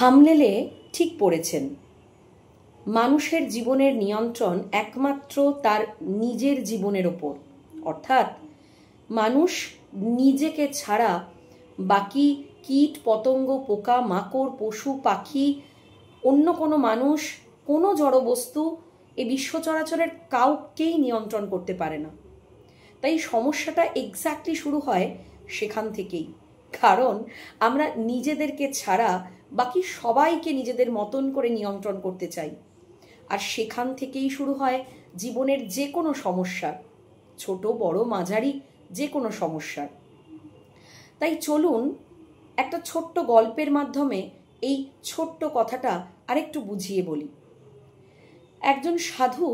হামলেলে ঠিক পড়েছেন, মানুষের জীবনের নিয়ন্ত্রণ একমাত্র তার নিজের জীবনের ওপর। অর্থাৎ মানুষ নিজেকে ছাড়া বাকি কীট পতঙ্গ, পোকা মাকড়, পশু পাখি, অন্য কোনো মানুষ, কোনো জড়বস্তু এই বিশ্ব চরাচরের কাউকেই নিয়ন্ত্রণ করতে পারে না। তাই সমস্যাটা এক্স্যাক্টলি শুরু হয় সেখান থেকেই। কারণ আমরা নিজেদেরকে ছাড়া বাকি সবাইকে নিজেদের মতন করে নিয়ন্ত্রণ করতে চাই। আর সেখান থেকেই শুরু হয় জীবনের যে কোনো সমস্যা, ছোট বড় মাঝারি যে কোনো সমস্যার। তাই চলুন একটা ছোট্ট গল্পের মাধ্যমে এই ছোট্ট কথাটা আরেকটু বুঝিয়ে বলি। একজন সাধু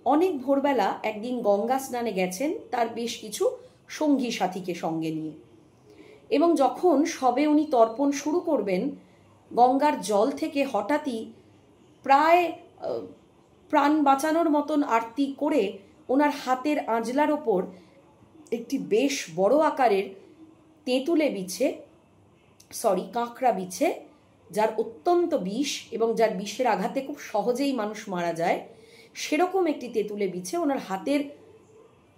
অনেক ভোরবেলা একদিন গঙ্গা স্নানে গেছেন তার বেশ কিছু সঙ্গী সাথীকে সঙ্গে নিয়ে, এবং যখন সবে উনি তর্পণ শুরু করবেন, গঙ্গার জল থেকে হঠাৎই প্রায় প্রাণ বাঁচানোর মতন আরতি করে ওনার হাতের আঁজলার ওপর একটি বেশ বড় আকারের কাঁকড়া বিছে, যার অত্যন্ত বিষ এবং যার বিষের আঘাতে খুব সহজেই মানুষ মারা যায়, সেরকম একটি তেঁতুলে বিছে ওনার হাতের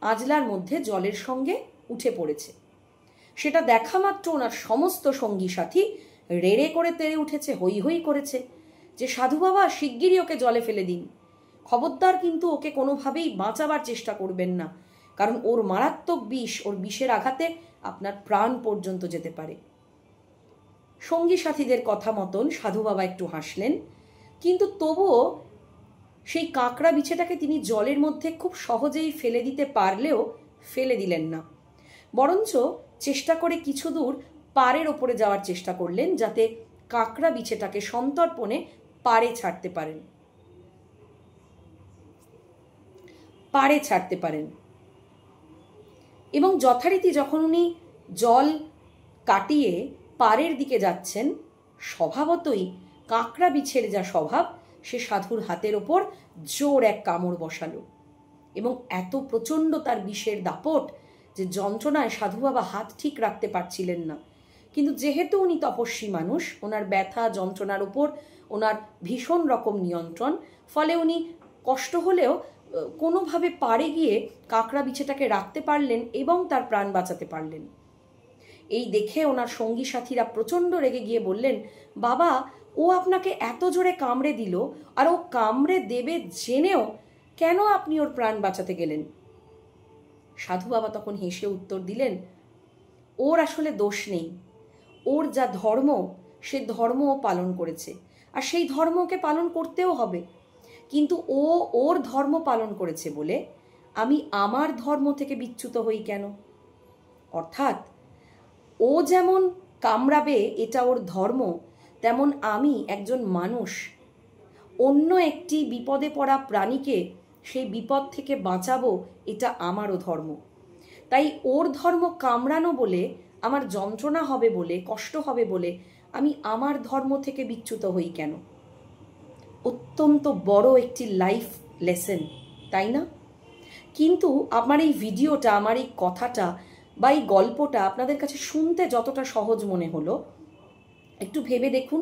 আঁজলার মধ্যে জলের সঙ্গে উঠে পড়েছে। সেটা দেখা মাত্র ওনার সমস্ত সঙ্গী সাথী রেড়ে করে তেড়ে উঠেছে, হই হই করেছে যে সাধু বাবা শিগগিরই ওকে জলে ফেলে দিন, খবরদার কিন্তু ওকে কোনোভাবেই বাঁচাবার চেষ্টা করবেন না, কারণ ওর মারাত্মক বিষ, ওর বিষের আঘাতে আপনার প্রাণ পর্যন্ত যেতে পারে। সঙ্গী সাথীদের কথা মতন সাধু বাবা একটু হাসলেন, কিন্তু তবুও সেই কাঁকড়া বিছেটাকে তিনি জলের মধ্যে খুব সহজেই ফেলে দিতে পারলেও ফেলে দিলেন না, বরঞ্চ চেষ্টা করে কিছু দূর পাড়ের ওপরে যাওয়ার চেষ্টা করলেন, যাতে কাঁকড়া বিছেটাকে সন্তর্পণে পাড়ে ছাড়তে পারেন। এবং যথারীতি যখন উনি জল কাটিয়ে পাড়ের দিকে যাচ্ছেন, স্বভাবতই কাঁকড়া বিছের যা স্বভাব, সে সাধুর হাতের ওপর জোর এক কামড় বসালো, এবং এত প্রচণ্ড তার বিষের দাপট যে যন্ত্রণায় সাধু বাবা হাত ঠিক রাখতে পারছিলেন না। কিন্তু যেহেতু উনি তপস্বী মানুষ, ওনার ব্যথা যন্ত্রণার উপর ওনার ভীষণ রকম নিয়ন্ত্রণ, ফলে উনি কষ্ট হলেও কোনোভাবে পাড়ে গিয়ে কাঁকড়া বিছেটাকে রাখতে পারলেন এবং তার প্রাণ বাঁচাতে পারলেন। এই দেখে ওনার সঙ্গী সাথীরা প্রচণ্ড রেগে গিয়ে বললেন, বাবা ও আপনাকে এত জোরে কামড়ে দিল, আর ও কামড়ে দেবে জেনেও কেন আপনি ওর প্রাণ বাঁচাতে গেলেন? সাধু বাবা তখন হেসে উত্তর দিলেন, ওর আসলে দোষ নেই, ওর যা ধর্ম সে ধর্ম ও পালন করেছে, আর সেই ধর্ম ওকে পালন করতেও হবে। কিন্তু ও ওর ধর্ম পালন করেছে বলে আমি আমার ধর্ম থেকে বিচ্যুত হই কেন? অর্থাৎ ও যেমন কামড়াবে এটা ওর ধর্ম, তেমন আমি একজন মানুষ অন্য একটি বিপদে পড়া প্রাণীকে সেই বিপদ থেকে বাঁচাবো, এটা আমারও ধর্ম। তাই ওর ধর্ম কামড়ানো বলে, আমার যন্ত্রণা হবে বলে, কষ্ট হবে বলে আমি আমার ধর্ম থেকে বিচ্যুত হই কেন? অত্যন্ত বড় একটি লাইফ লেসন, তাই না? কিন্তু আমার এই ভিডিওটা, আমার এই কথাটা বা এই গল্পটা আপনাদের কাছে শুনতে যতটা সহজ মনে হলো, একটু ভেবে দেখুন,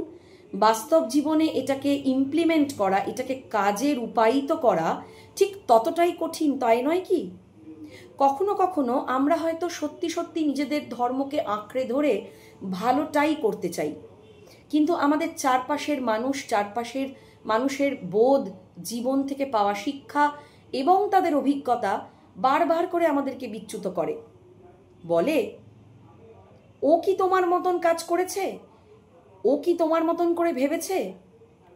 বাস্তব জীবনে এটাকে ইমপ্লিমেন্ট করা, এটাকে কাজে রূপায়িত করা ঠিক ততটাই কঠিন, তাই নয় কি? কখনো কখনো আমরা হয়তো সত্যি সত্যি নিজেদের ধর্মকে আঁকড়ে ধরে ভালোটাই করতে চাই, কিন্তু আমাদের চারপাশের মানুষের বোধ, জীবন থেকে পাওয়া শিক্ষা এবং তাদের অভিজ্ঞতা বারবার করে আমাদেরকে বিচ্যুত করে। বলে, ও কি তোমার মতন কাজ করেছে? ও কি তোমার মতন করে ভেবেছে?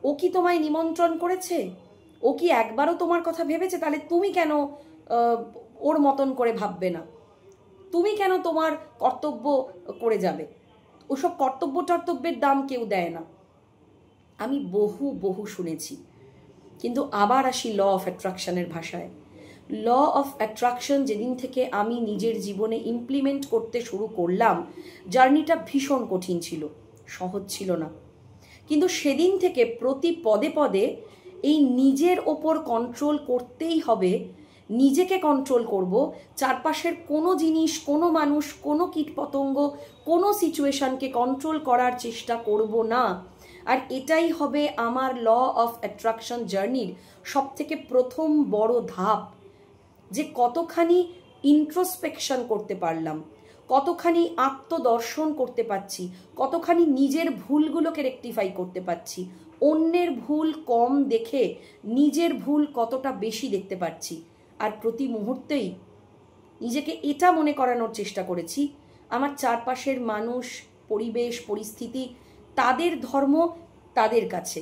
ও কি তোমায় নিমন্ত্রণ করেছে? ও কি একবারও তোমার কথা ভেবেছে? তাহলে তুমি কেন ওর মতন করে ভাববে না? তুমি কেন তোমার কর্তব্য করে যাবে? ওসব কর্তব্যের দাম কেউ দেয় না। আমি বহু শুনেছি। কিন্তু আবার আসি ল অফ অ্যাট্রাকশনের ভাষায়। ল অফ অ্যাট্রাকশন যেদিন থেকে আমি নিজের জীবনে ইমপ্লিমেন্ট করতে শুরু করলাম, জার্নিটা ভীষণ কঠিন ছিল, সহজ ছিল না। কিন্তু সেদিন থেকে প্রতি পদে পদে এই নিজের ওপর কন্ট্রোল করতেই হবে, নিজেকে কন্ট্রোল করব, চারপাশের কোনো জিনিস, কোনো মানুষ, কোনো কীটপতঙ্গ, কোনো সিচুয়েশনকে কন্ট্রোল করার চেষ্টা করব না। আর এটাই হবে আমার ল অফ অ্যাট্রাকশন জার্নির সবথেকে প্রথম বড় ধাপ, যে কতখানি ইন্ট্রোস্পেকশন করতে পারলাম, কতখানি আত্মদর্শন করতে পারছি, কতখানি নিজের ভুলগুলোকে রেকটিফাই করতে পারছি, অন্যের ভুল কম দেখে নিজের ভুল কতটা বেশি দেখতে পাচ্ছি। আর প্রতি মুহূর্তেই নিজেকে এটা মনে করানোর চেষ্টা করেছি, আমার চারপাশের মানুষ, পরিবেশ, পরিস্থিতি, তাদের ধর্ম তাদের কাছে,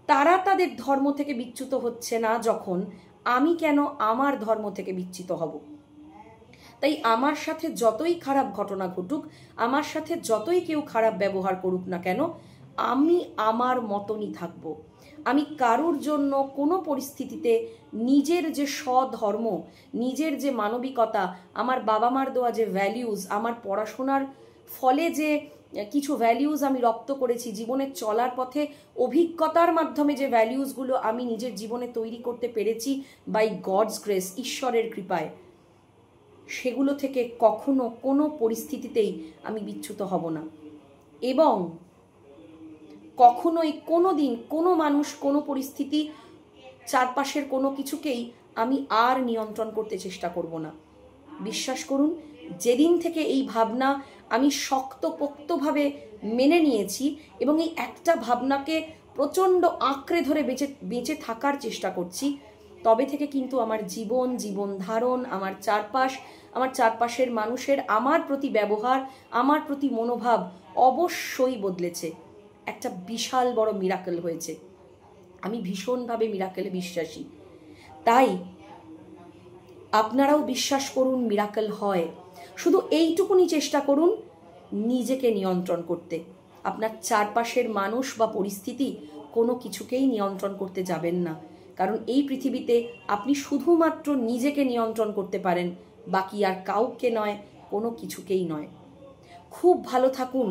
তারা তাদের ধর্ম থেকে বিচ্যুত হচ্ছে না যখন, আমি কেন আমার ধর্ম থেকে বিচ্যুত হব? তাই আমার সাথে যতই খারাপ ঘটনা ঘটুক, আমার সাথে যতই কেউ খারাপ ব্যবহার করুক না কেন, আমি আমার মতনই থাকব। আমি কারুর জন্য কোনো পরিস্থিতিতে নিজের যে স্বধর্ম, নিজের যে মানবিকতা, আমার বাবা মার দেওয়া যে ভ্যালিউজ, আমার পড়াশোনার ফলে যে কিছু ভ্যালিউজ আমি রপ্ত করেছি, জীবনে চলার পথে অভিজ্ঞতার মাধ্যমে যে ভ্যালিউজগুলো আমি নিজের জীবনে তৈরি করতে পেরেছি বাই গডস গ্রেস, ঈশ্বরের কৃপায়, সেগুলো থেকে কখনো কোনো পরিস্থিতিতেই আমি বিচ্যুত হব না। এবং কখনোই কোনো দিন কোনো মানুষ, কোনো পরিস্থিতি, চারপাশের কোনো কিছুকেই আমি আর নিয়ন্ত্রণ করতে চেষ্টা করব না। বিশ্বাস করুন, যেদিন থেকে এই ভাবনা আমি শক্তপোক্তভাবে মেনে নিয়েছি এবং এই একটা ভাবনাকে প্রচণ্ড আঁকড়ে ধরে বেঁচে থাকার চেষ্টা করছি, তবে থেকে কিন্তু আমার জীবন ধারণ, আমার চারপাশের মানুষের আমার প্রতি ব্যবহার, আমার প্রতি মনোভাব অবশ্যই বদলেছে। একটা বিশাল বড় মিরাকেল হয়েছে। আমি ভীষণভাবে মিরাকেলে বিশ্বাসী। তাই আপনারাও বিশ্বাস করুন মিরাকেল হয়। শুধু এইটুকুনি চেষ্টা করুন নিজেকে নিয়ন্ত্রণ করতে। আপনার চারপাশের মানুষ বা পরিস্থিতি কোনো কিছুকেই নিয়ন্ত্রণ করতে যাবেন না, কারণ এই পৃথিবীতে আপনি শুধুমাত্র নিজেকে নিয়ন্ত্রণ করতে পারেন, বাকি আর কাউকে নয়, কোনো কিছুকেই নয়। খুব ভালো থাকুন।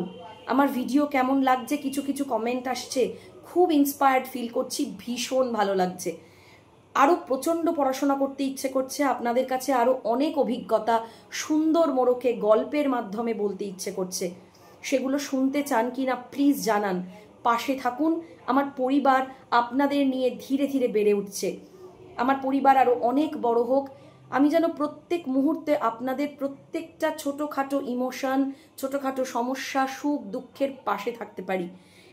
আমার ভিডিও কেমন লাগছে, কিছু কিছু কমেন্ট আসছে, খুব ইন্সপায়ার্ড ফিল করছি, ভীষণ ভালো লাগছে। আরও প্রচণ্ড পড়াশোনা করতে ইচ্ছে করছে, আপনাদের কাছে আরও অনেক অভিজ্ঞতা সুন্দর মোড়কে গল্পের মাধ্যমে বলতে ইচ্ছে করছে। সেগুলো শুনতে চান কি না প্লিজ জানান। পাশে থাকুন। আমার পরিবার আপনাদের নিয়ে ধীরে ধীরে বেড়ে উঠছে। আমার পরিবার আরও অনেক বড় হোক। আমি যেন প্রত্যেক মুহূর্তে আপনাদের প্রত্যেকটা ছোটোখাটো ইমোশন, ছোটোখাটো সমস্যা, সুখ দুঃখের পাশে থাকতে পারি।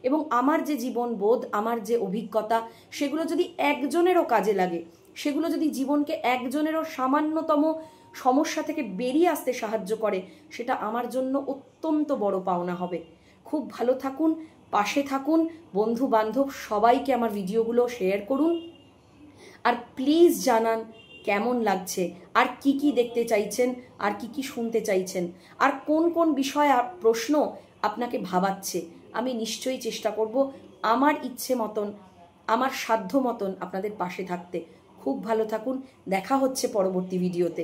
এবং আমার যে জীবনবোধ, আমার যে অভিজ্ঞতা, সেগুলো যদি একজনেরও কাজে লাগে, সেগুলো যদি জীবনকে একজনেরও সামান্যতম সমস্যা থেকে বেরিয়ে আসতে সাহায্য করে, সেটা আমার জন্য অত্যন্ত বড় পাওনা হবে। খুব ভালো থাকুন, পাশে থাকুন, বন্ধু বান্ধব সবাইকে আমার ভিডিওগুলো শেয়ার করুন। আর প্লিজ জানান কেমন লাগছে, আর কি কি দেখতে চাইছেন, আর কি কি শুনতে চাইছেন, আর কোন কোন বিষয় আর প্রশ্ন আপনাকে ভাবাচ্ছে। আমি নিশ্চয়ই চেষ্টা করব আমার ইচ্ছে মতন, আমার সাধ্য মতন আপনাদের পাশে থাকতে। খুব ভালো থাকুন। দেখা হচ্ছে পরবর্তী ভিডিওতে।